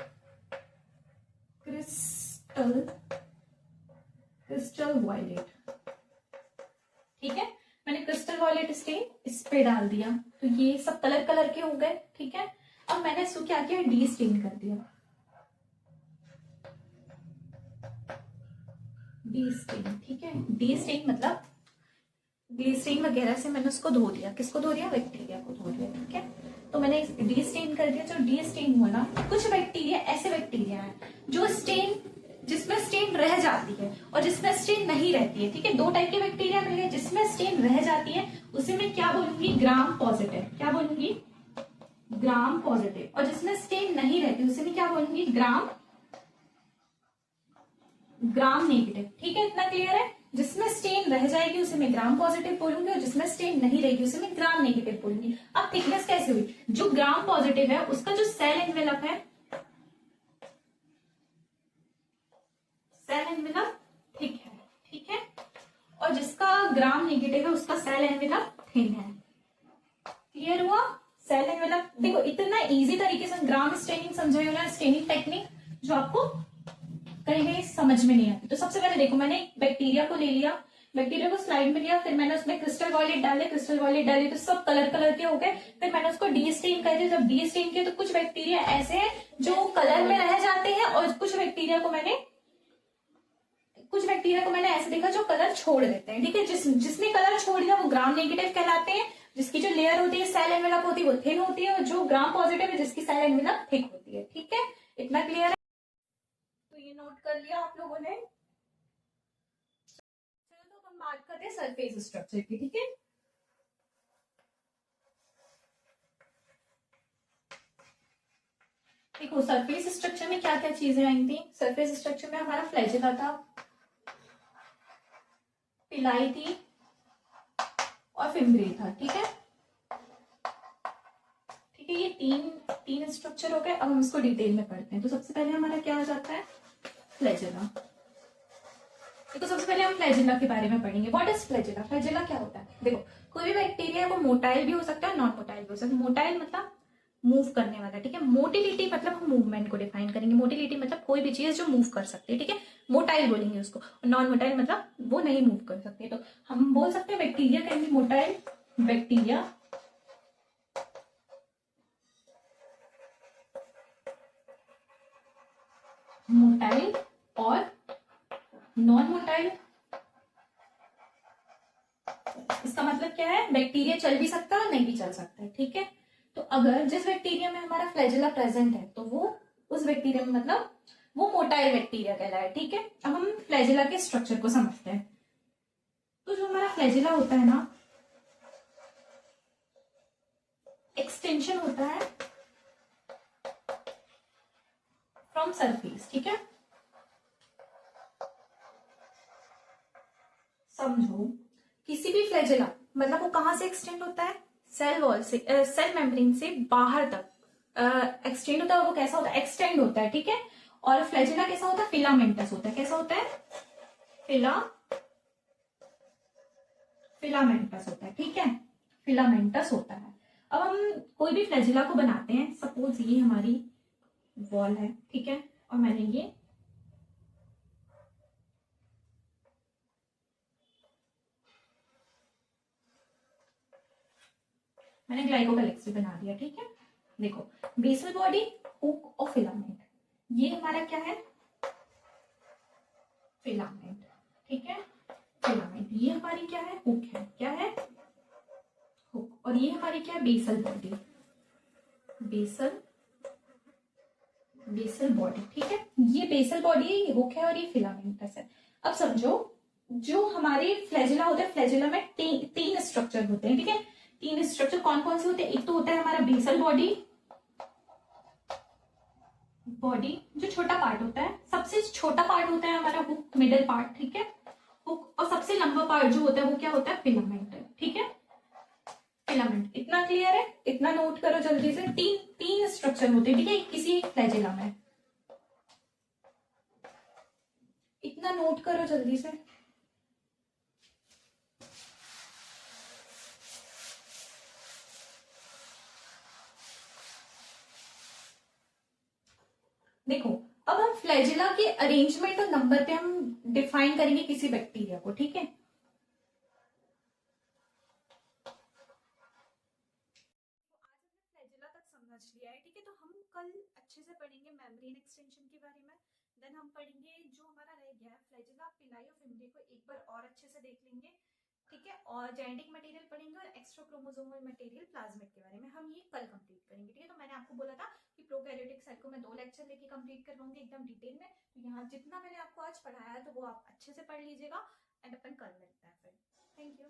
[SPEAKER 1] क्रिस्टल वॉयलेट, ठीक है। मैंने क्रिस्टल वॉयलेट स्टेन इस पे डाल दिया, तो ये सब कलर कलर के हो गए, ठीक है। अब मैंने इसको क्या किया, डी स्टेन कर दिया, डी स्टेन, ठीक है। डी स्टेन मतलब ग्लिसरीन वगैरह से मैंने उसको धो दिया, किसको धो दिया? बैक्टीरिया को धो दिया, ठीक है। तो मैंने डी स्टेन कर दिया। जो डी स्टेन हुआ ना, कुछ बैक्टीरिया ऐसे बैक्टीरिया है जो स्टेन, जिसमें स्टेन रह जाती है और जिसमें स्टेन नहीं रहती है, ठीक है। दो टाइप के बैक्टीरिया मिल गए। जिसमें स्टेन रह जाती है उसे मैं क्या बोलूंगी? Gram positive. क्या बोलूंगी? Gram positive. और जिसमें स्टेन नहीं रहती उसे मैं क्या बोलूंगी? ग्राम नेगेटिव, ठीक है। इतना क्लियर है? जिसमें स्टेन रह जाएगी उसे मैं ग्राम पॉजिटिव बोलूंगी और जिसमें स्टेन नहीं रहेगी उसे मैं ग्राम नेगेटिव बोलूंगी। अब थिकनेस कैसे हुई? जो ग्राम पॉजिटिव है उसका जो सेल एनवेलप है, सेल एनवेलप थिक है, ठीक है। और जिसका ग्राम नेगेटिव है उसका सेल एनवेलप थिन है। क्लियर हुआ? सेल एनवेलप देखो, इतना इजी तरीके से ग्राम स्टेनिंग समझाई हो ना, स्टेनिंग टेक्निक, जो आपको कहीं कहीं समझ में नहीं आती। तो सबसे पहले देखो, मैंने बैक्टीरिया को ले लिया, बैक्टीरिया को स्लाइड में लिया, फिर मैंने उसमें क्रिस्टल वॉयलेट डाले, क्रिस्टल वॉयलेट डाले तो सब कलर कलर के हो गए। फिर मैंने उसको डी स्टेन कर दिया। जब डी स्टेन किया तो कुछ बैक्टीरिया ऐसे हैं जो कलर में रह जाते हैं और कुछ बैक्टीरिया को मैंने ऐसे देखा जो कलर छोड़ देते हैं, ठीक है। जिसने कलर छोड़ दिया वो ग्राम नेगेटिव कहलाते हैं। जिसकी जो लेयर होती है, सेल एनवेलप होती है, वो थिन होती है। और जो ग्राम पॉजिटिव है जिसकी सेल एनवेलप थिक होती है, ठीक है। इतना क्लियर है? तो ये नोट कर लिया आप लोगों ने। चलो तो हम बात करते हैं सरफेस स्ट्रक्चर की, ठीक है। देखो, सरफेस स्ट्रक्चर में क्या क्या चीजें आई थी? सरफेस स्ट्रक्चर में हमारा फ्लैजेला था, पिलाई थी और फिम्ब्रे था, ठीक है। ठीक है, ये तीन स्ट्रक्चर हो गए। अब हम इसको डिटेल में पढ़ते हैं। तो सबसे पहले हमारा क्या आ जाता है? फ्लैजेला। तो सबसे पहले हम फ्लैजेला के बारे में पढ़ेंगे। What is flagella? फ्लैजेला क्या होता है? देखो, कोई भी बैक्टीरिया है वो मोटाइल भी हो सकता है, नॉन मोटाइल भी हो सकता है। मोटाइल मतलब मूव करने वाला, ठीक है। मोटिलिटी मतलब हम मूवमेंट को डिफाइन करेंगे। मोटिलिटी मतलब कोई भी चीज जो मूव कर सकती है, ठीक है, मोटाइल बोलेंगे उसको। और नॉन मोटाइल मतलब वो नहीं मूव कर सकते। तो हम बोल सकते हैं bacteria can be motile, bacteria motile और नॉन मोटाइल। इसका मतलब क्या है? बैक्टीरिया चल भी सकता है और नहीं भी चल सकता है, ठीक है। तो अगर जिस बैक्टीरिया में हमारा फ्लैजेला प्रेजेंट है तो वो उस बैक्टीरिया में मतलब वो मोटाइल बैक्टीरिया कहलाए, ठीक है। अब हम फ्लैजेला के स्ट्रक्चर को समझते हैं। तो जो हमारा फ्लैजेला होता है ना, एक्सटेंशन होता है फ्रॉम सरफेस, ठीक है। समझो, किसी भी फ्लैजेला मतलब वो कहां से एक्सटेंड होता है? सेल वॉल से, सेल मेम्ब्रेन से बाहर तक एक्सटेंड होता है। वो कैसा होता है? एक्सटेंड होता है, ठीक है। और फ्लैजेला कैसा होता है? फिलामेंटस होता है। कैसा होता है? फिलामेंटस होता है, ठीक है। फिलामेंटस होता है। अब हम कोई भी फ्लैजेला को बनाते हैं। सपोज ये हमारी वॉल है, ठीक है, और मैंने ग्लाइकोकैलेक्सी बना दिया, ठीक है। देखो, बेसल बॉडी, हुक और फिलामेंट, ये हमारा क्या है? फिलामेंट, ठीक है। फिलामेंट, ये हमारी क्या है? हुक है। क्या है? हुक। और ये हमारी क्या है? बेसल बॉडी, बेसल बॉडी, ठीक है। ये बेसल बॉडी है, ये हुक है और ये फिलामेंटस है। अब समझो, जो हमारे फ्लैजेला होते हैं, फ्लैजेला में तीन स्ट्रक्चर होते हैं, ठीक है। तीन स्ट्रक्चर कौन कौन से होते हैं? एक तो होता है हमारा बेसल बॉडी, जो छोटा पार्ट होता है, सबसे छोटा पार्ट होता है हमारा हुक, मिडल पार्ट, ठीक है, हुक। और सबसे लंबा पार्ट जो होता है वो क्या होता है? फिलामेंट, ठीक है, फिलामेंट। इतना क्लियर है? इतना नोट करो जल्दी से। तीन स्ट्रक्चर होते हैं, ठीक है, किसी फ्लैजेला में। इतना नोट करो जल्दी से। देखो, अब हम फ्लैजिला के अरेंजमेंट और नंबर पे हम डिफाइन करेंगे किसी बैक्टीरिया को, ठीक है। फ्लैजिला तक समझ लिया है, ठीक है। तो हम कल अच्छे से पढ़ेंगे मेम्ब्रेन एक्सटेंशन के बारे में। देन हम पढ़ेंगे जो हमारा रह गया है फ्लैजिला पिलाई ऑफ इम्ब्री को एक बार और अच्छे से देख लेंगे, ठीक है। और जेनेटिक मटेरियल पढ़ेंगे और एक्स्ट्रा क्रोमोसोमल मटेरियल प्लाज्मिड के बारे में हम ये कल कंप्लीट करेंगे, ठीक है। तो मैंने आपको बोला था कि प्रोकैरियोटिक सेल को मैं 2 लेक्चर लेके कंप्लीट करवाऊंगी एकदम डिटेल में। तो यहाँ जितना मैंने आपको आज पढ़ाया है तो वो आप अच्छे से पढ़ लीजिएगा एंड अपन कल मिलते हैं फिर। Thank you.